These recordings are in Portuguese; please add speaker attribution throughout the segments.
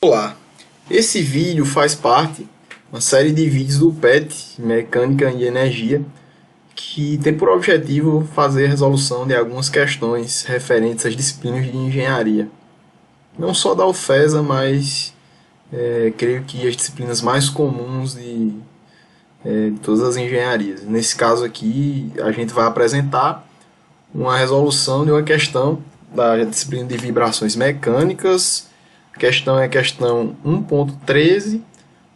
Speaker 1: Olá, esse vídeo faz parte de uma série de vídeos do PET, Mecânica e Energia, que tem por objetivo fazer a resolução de algumas questões referentes às disciplinas de engenharia. Não só da UFESA, mas creio que as disciplinas mais comuns de todas as engenharias. Nesse caso aqui, a gente vai apresentar uma resolução de uma questão da disciplina de vibrações mecânicas. A questão é a questão 1.13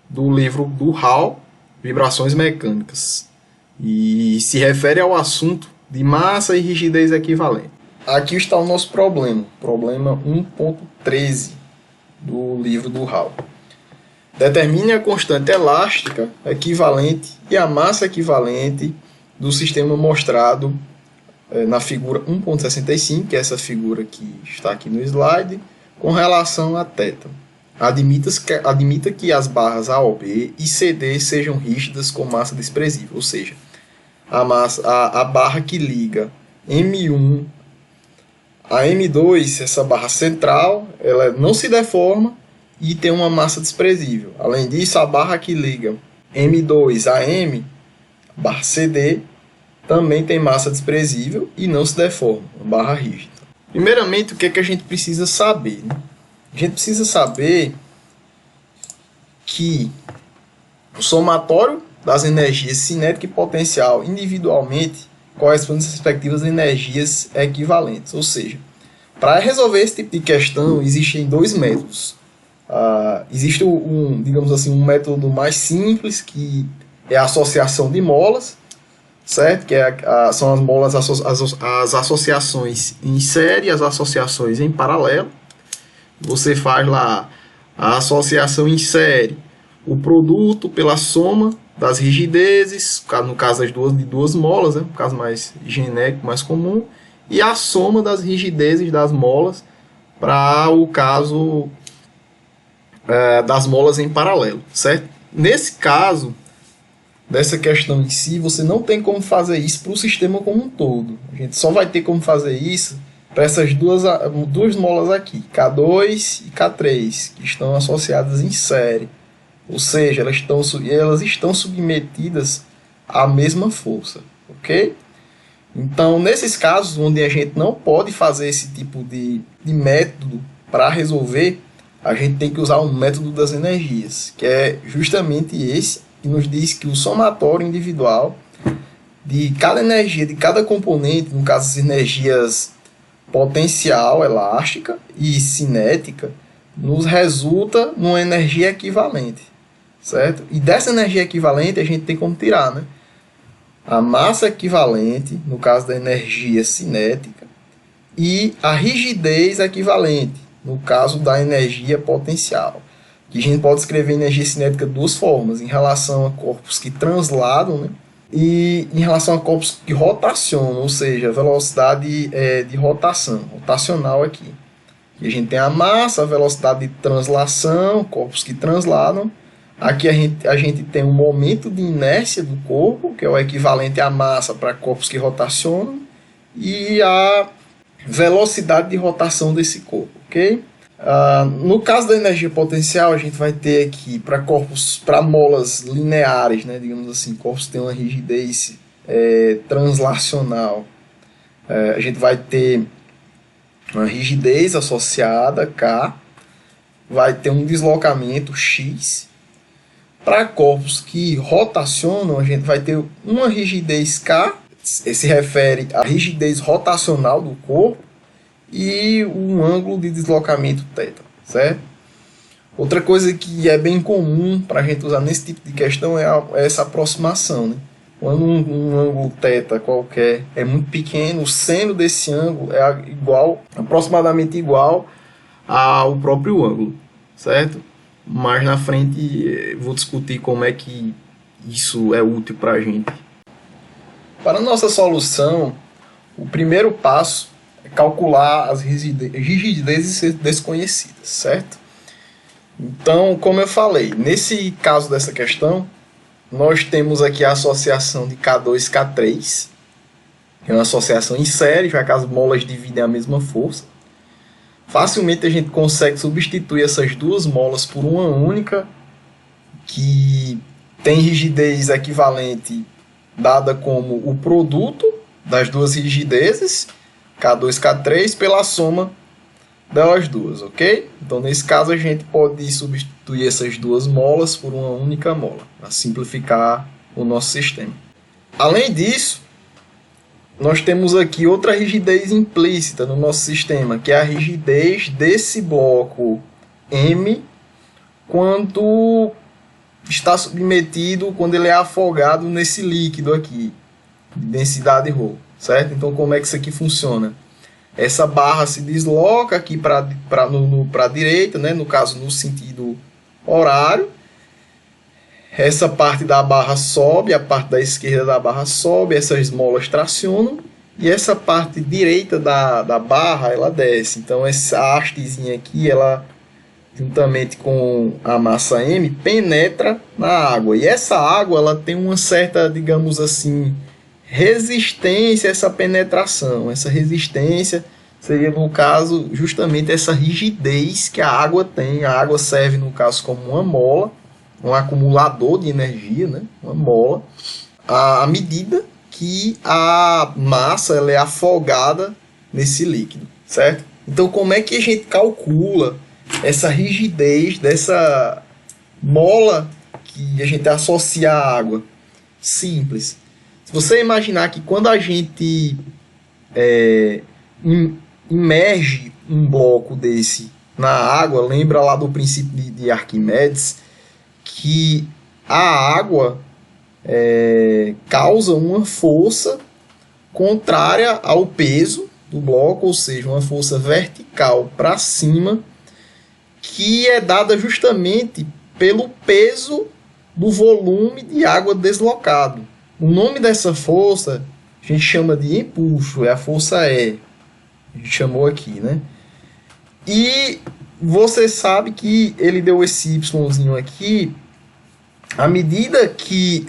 Speaker 1: do livro do Hall, Vibrações Mecânicas, e se refere ao assunto de massa e rigidez equivalente. Aqui está o nosso problema 1.13 do livro do Hall. Determine a constante elástica equivalente e a massa equivalente do sistema mostrado na figura 1.65, que é essa figura que está aqui no slide, com relação a θ. Admita que as barras AOB e CD sejam rígidas com massa desprezível, ou seja, a barra que liga M1 a M2, essa barra central, ela não se deforma e tem uma massa desprezível. Além disso, a barra que liga M2 a M, barra CD, também tem massa desprezível e não se deforma, uma barra rígida. Primeiramente, o que é que a gente precisa saber? A gente precisa saber que o somatório das energias cinética e potencial individualmente corresponde às respectivas energias equivalentes. Ou seja, para resolver esse tipo de questão, existem dois métodos. Existe digamos assim, um método mais simples, que é a associação de molas, certo? Que são as molas, as associações em série, as associações em paralelo. Você faz lá a associação em série, o produto pela soma das rigidezes, no caso de duas molas, né? No caso mais genérico, mais comum, e a soma das rigidezes das molas para o caso das molas em paralelo, certo? Nesse caso dessa questão em si, você não tem como fazer isso para o sistema como um todo. A gente só vai ter como fazer isso para essas duas molas aqui, K2 e K3, que estão associadas em série. Ou seja, elas estão submetidas à mesma força, ok? Então, nesses casos onde a gente não pode fazer esse tipo de método para resolver, a gente tem que usar o método das energias, que é justamente esse, que nos diz que o somatório individual de cada energia, de cada componente, no caso as energias potencial, elástica e cinética, nos resulta numa energia equivalente, certo? E dessa energia equivalente a gente tem como tirar, né? A massa equivalente, no caso da energia cinética, e a rigidez equivalente, no caso da energia potencial. Que a gente pode escrever energia cinética de duas formas, em relação a corpos que transladam, né? E em relação a corpos que rotacionam, ou seja, a velocidade de rotação, rotacional aqui. E a gente tem a massa, a velocidade de translação, corpos que transladam. Aqui a gente tem um momento de inércia do corpo, que é o equivalente à massa para corpos que rotacionam, e a velocidade de rotação desse corpo, ok? No caso da energia potencial, a gente vai ter aqui para molas lineares, né, digamos assim, corpos que têm uma rigidez translacional. A gente vai ter uma rigidez associada, K, vai ter um deslocamento X. Para corpos que rotacionam, a gente vai ter uma rigidez K, se refere à rigidez rotacional do corpo, e um ângulo de deslocamento θ, certo? Outra coisa que é bem comum para a gente usar nesse tipo de questão é essa aproximação, né? Quando um ângulo θ qualquer é muito pequeno, o seno desse ângulo é aproximadamente igual ao próprio ângulo, certo? Mais na frente vou discutir como é que isso é útil para a gente. Para a nossa solução, o primeiro passo calcular as rigidezes desconhecidas, certo? Então, como eu falei, nesse caso dessa questão, nós temos aqui a associação de K2 e K3, que é uma associação em série, já que as molas dividem a mesma força. facilmente a gente consegue substituir essas duas molas por uma única, que tem rigidez equivalente dada como o produto das duas rigidezes, K2 e K3, pela soma delas duas, ok? Então, nesse caso, a gente pode substituir essas duas molas por uma única mola, para simplificar o nosso sistema. Além disso, nós temos aqui outra rigidez implícita no nosso sistema, que é a rigidez desse bloco M quando está submetido, quando ele é afogado nesse líquido aqui, de densidade ρ, certo? Então, como é que isso aqui funciona? Essa barra se desloca aqui para a direita, né? No caso, no sentido horário. Essa parte da barra sobe, a parte da esquerda da barra sobe, essas molas tracionam. E essa parte direita da barra, ela desce. Então, essa hastezinha aqui, ela, juntamente com a massa M, penetra na água. E essa água, ela tem uma certa, digamos assim, resistência a essa penetração. Essa resistência seria, no caso, justamente essa rigidez que a água tem. A água serve, no caso, como uma mola, um acumulador de energia, né? Uma mola, à medida que a massa ela é afogada nesse líquido, certo? Então, como é que a gente calcula essa rigidez dessa mola que a gente associa à água? Simples. Se você imaginar que quando a gente imerge um bloco desse na água, lembra lá do princípio de Arquimedes, que a água causa uma força contrária ao peso do bloco, ou seja, uma força vertical para cima, que é dada justamente pelo peso do volume de água deslocado. O nome dessa força a gente chama de empuxo, é a força E. A gente chamou aqui, né? E você sabe que ele deu esse Yzinho aqui. À medida que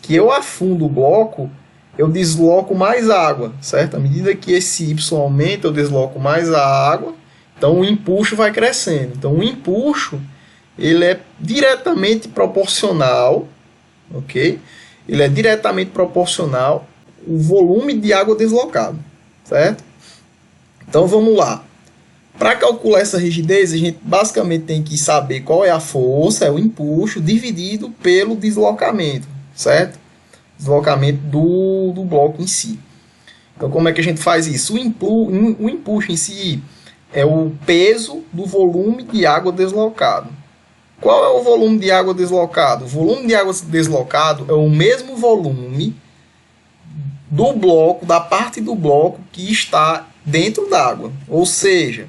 Speaker 1: que eu afundo o bloco, eu desloco mais água, certo? À medida que esse Y aumenta, eu desloco mais a água. Então, o empuxo vai crescendo. Então, o empuxo ele é diretamente proporcional, ok? Ele é diretamente proporcional ao volume de água deslocado, certo? Então, vamos lá. Para calcular essa rigidez, a gente basicamente tem que saber qual é a força, é o empuxo, dividido pelo deslocamento, certo? Deslocamento do bloco em si. Então, como é que a gente faz isso? O empuxo em si é o peso do volume de água deslocado. Qual é o volume de água deslocado? O volume de água deslocado é o mesmo volume do bloco, da parte do bloco que está dentro d'água. Ou seja,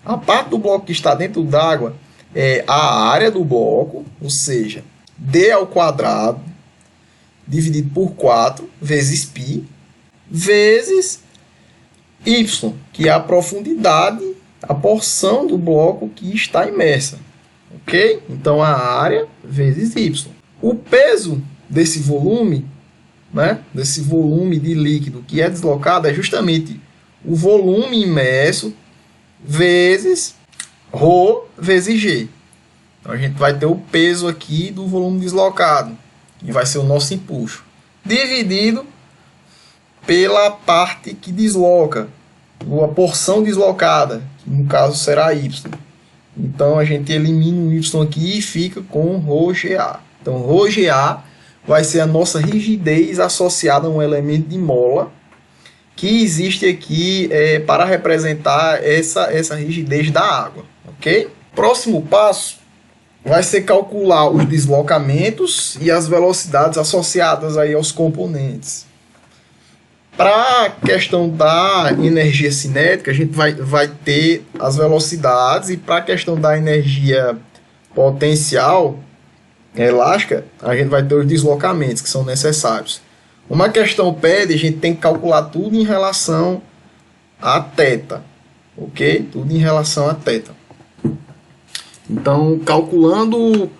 Speaker 1: a parte do bloco que está dentro d'água é a área do bloco, ou seja, D ao quadrado, dividido por 4, vezes π, vezes Y, que é a profundidade, a porção do bloco que está imersa. Ok? Então, a área vezes Y. O peso desse volume, né, desse volume de líquido que é deslocado, é justamente o volume imerso vezes ρ vezes G. Então, a gente vai ter o peso aqui do volume deslocado, que vai ser o nosso empuxo, dividido pela parte que desloca, a porção deslocada, que no caso será Y. Então, a gente elimina o Y aqui e fica com ρGA. Então, ρGA vai ser a nossa rigidez associada a um elemento de mola, que existe aqui para representar essa rigidez da água. Ok? Próximo passo vai ser calcular os deslocamentos e as velocidades associadas aí aos componentes. Para a questão da energia cinética, a gente vai ter as velocidades, e para a questão da energia potencial elástica, a gente vai ter os deslocamentos que são necessários. Uma questão pede, a gente tem que calcular tudo em relação a θ, ok? Tudo em relação a θ. Então, calculando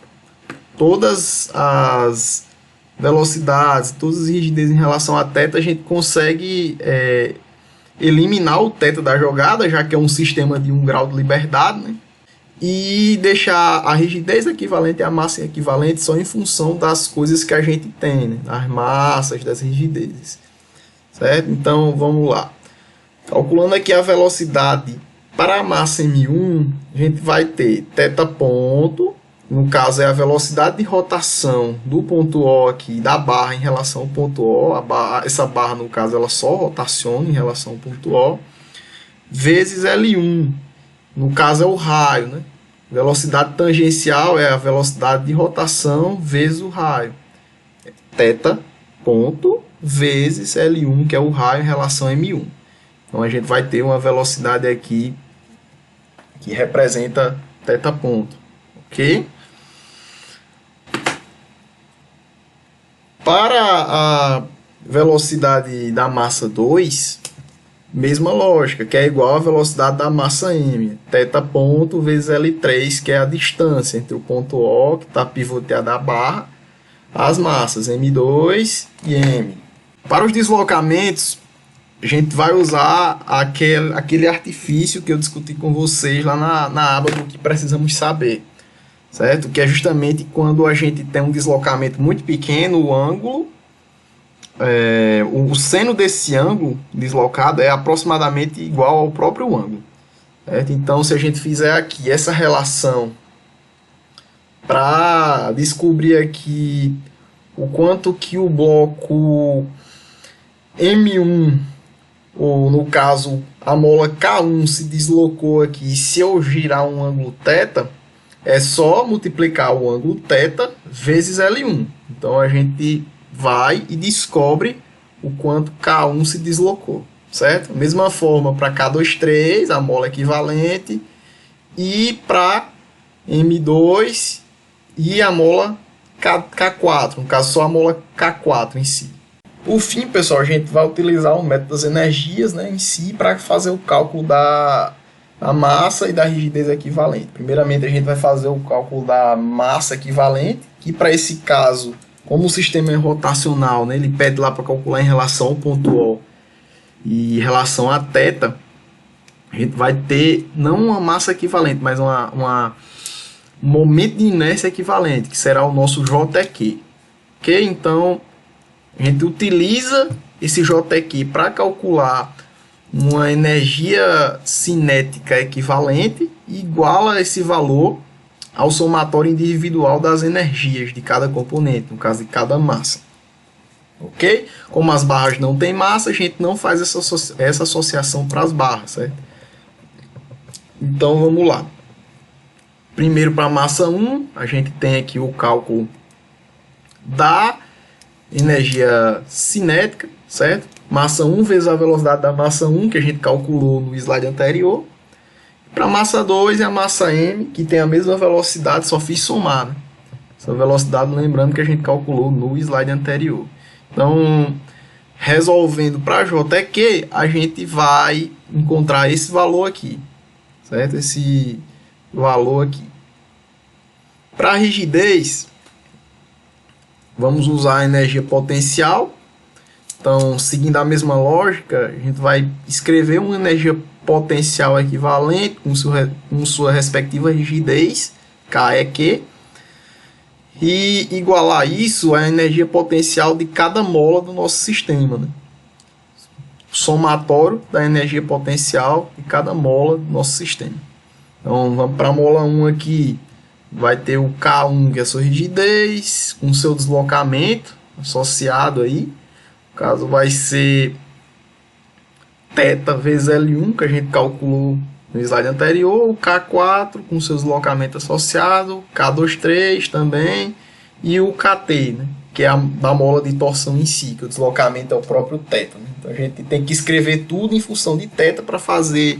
Speaker 1: todas as velocidades, todas as rigidezes em relação a θ, a gente consegue eliminar o θ da jogada, já que é um sistema de 1 grau de liberdade, né? E deixar a rigidez equivalente e a massa equivalente só em função das coisas que a gente tem, né? Das massas, das rigidezes, certo? Então, vamos lá. Calculando aqui a velocidade para a massa M1, a gente vai ter θ ponto, no caso é a velocidade de rotação do ponto O aqui, da barra em relação ao ponto O, essa barra no caso ela só rotaciona em relação ao ponto O, vezes L1, no caso é o raio, né? Velocidade tangencial é a velocidade de rotação vezes o raio, θ ponto vezes L1, que é o raio em relação a M1. Então a gente vai ter uma velocidade aqui que representa θ ponto, ok? Para a velocidade da massa 2, mesma lógica, que é igual à velocidade da massa m, θ ponto vezes L3, que é a distância entre o ponto O, que está pivoteada a barra, as massas M2 e M. Para os deslocamentos, a gente vai usar aquele artifício que eu discuti com vocês lá na aba do que precisamos saber, certo? Que é justamente quando a gente tem um deslocamento muito pequeno, o ângulo, o seno desse ângulo deslocado é aproximadamente igual ao próprio ângulo, certo? Então, se a gente fizer aqui essa relação para descobrir aqui o quanto que o bloco M1, ou no caso a mola K1 se deslocou aqui, se eu girar um ângulo θ, é só multiplicar o ângulo θ vezes L1. Então a gente vai e descobre o quanto K1 se deslocou, certo? Mesma forma para K23, a mola equivalente, e para M2 e a mola K4, no caso só a mola K4 em si. Por fim, pessoal, a gente vai utilizar o método das energias, né, em si para fazer o cálculo da massa e da rigidez equivalente. Primeiramente, a gente vai fazer o cálculo da massa equivalente, que para esse caso, como o sistema é rotacional, né, ele pede lá para calcular em relação ao ponto O e em relação a θ, a gente vai ter não uma massa equivalente, mas um momento de inércia equivalente, que será o nosso JQ. Ok? Então, a gente utiliza esse JQ para calcular uma energia cinética equivalente e iguala esse valor ao somatório individual das energias de cada componente, no caso de cada massa. Ok? Como as barras não têm massa, a gente não faz essa associação para as barras, certo? Então vamos lá. Primeiro para a massa 1, a gente tem aqui o cálculo da energia cinética, certo? Massa 1 vezes a velocidade da massa 1, que a gente calculou no slide anterior. Para a massa 2 é a massa m, que tem a mesma velocidade, só fiz somar, né? Essa velocidade, lembrando que a gente calculou no slide anterior. Então, resolvendo para JQ, a gente vai encontrar esse valor aqui, certo? Esse valor aqui. Para a rigidez, vamos usar a energia potencial. Então, seguindo a mesma lógica, a gente vai escrever uma energia potencial equivalente com sua respectiva rigidez, K é Q, e igualar isso à energia potencial de cada mola do nosso sistema, né? Somatório da energia potencial de cada mola do nosso sistema. Então, vamos para a mola 1 aqui. Vai ter o K1, que é a sua rigidez, com seu deslocamento associado aí. No caso, vai ser θ vezes L1, que a gente calculou no slide anterior. O K4, com seu deslocamento associado. K23 também. E o KT, né, que é a da mola de torção em si, que o deslocamento é o próprio θ. Né? Então, a gente tem que escrever tudo em função de θ para fazer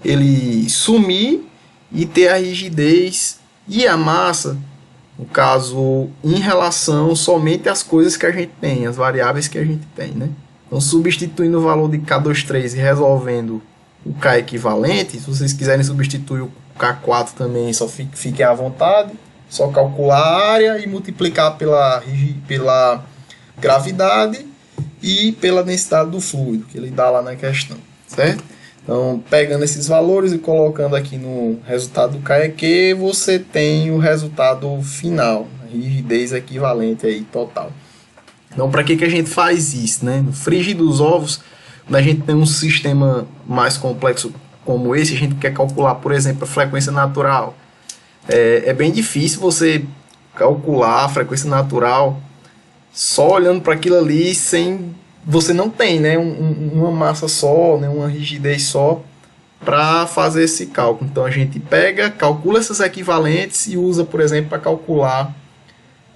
Speaker 1: ele sumir e ter a rigidez e a massa, no caso, em relação somente às coisas que a gente tem, as variáveis que a gente tem, né? Então, substituindo o valor de K23 e resolvendo o K equivalente, se vocês quiserem substituir o K4 também, só fiquem à vontade, só calcular a área e multiplicar pela gravidade e pela densidade do fluido, que ele dá lá na questão, certo? Então, pegando esses valores e colocando aqui no resultado do KEQ, você tem o resultado final, rigidez equivalente aí total. Então, para que a gente faz isso, né? No frigir dos ovos, quando a gente tem um sistema mais complexo como esse, a gente quer calcular, por exemplo, a frequência natural. É bem difícil você calcular a frequência natural só olhando para aquilo ali sem... Você não tem, né, uma massa só, né, uma rigidez só para fazer esse cálculo. Então a gente pega, calcula essas equivalentes e usa, por exemplo, para calcular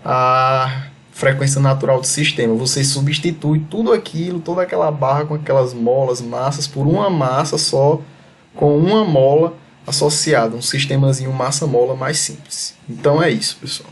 Speaker 1: a frequência natural do sistema. Você substitui tudo aquilo, toda aquela barra com aquelas molas, massas, por uma massa só, com uma mola associada, um sistemazinho massa-mola mais simples. Então é isso, pessoal.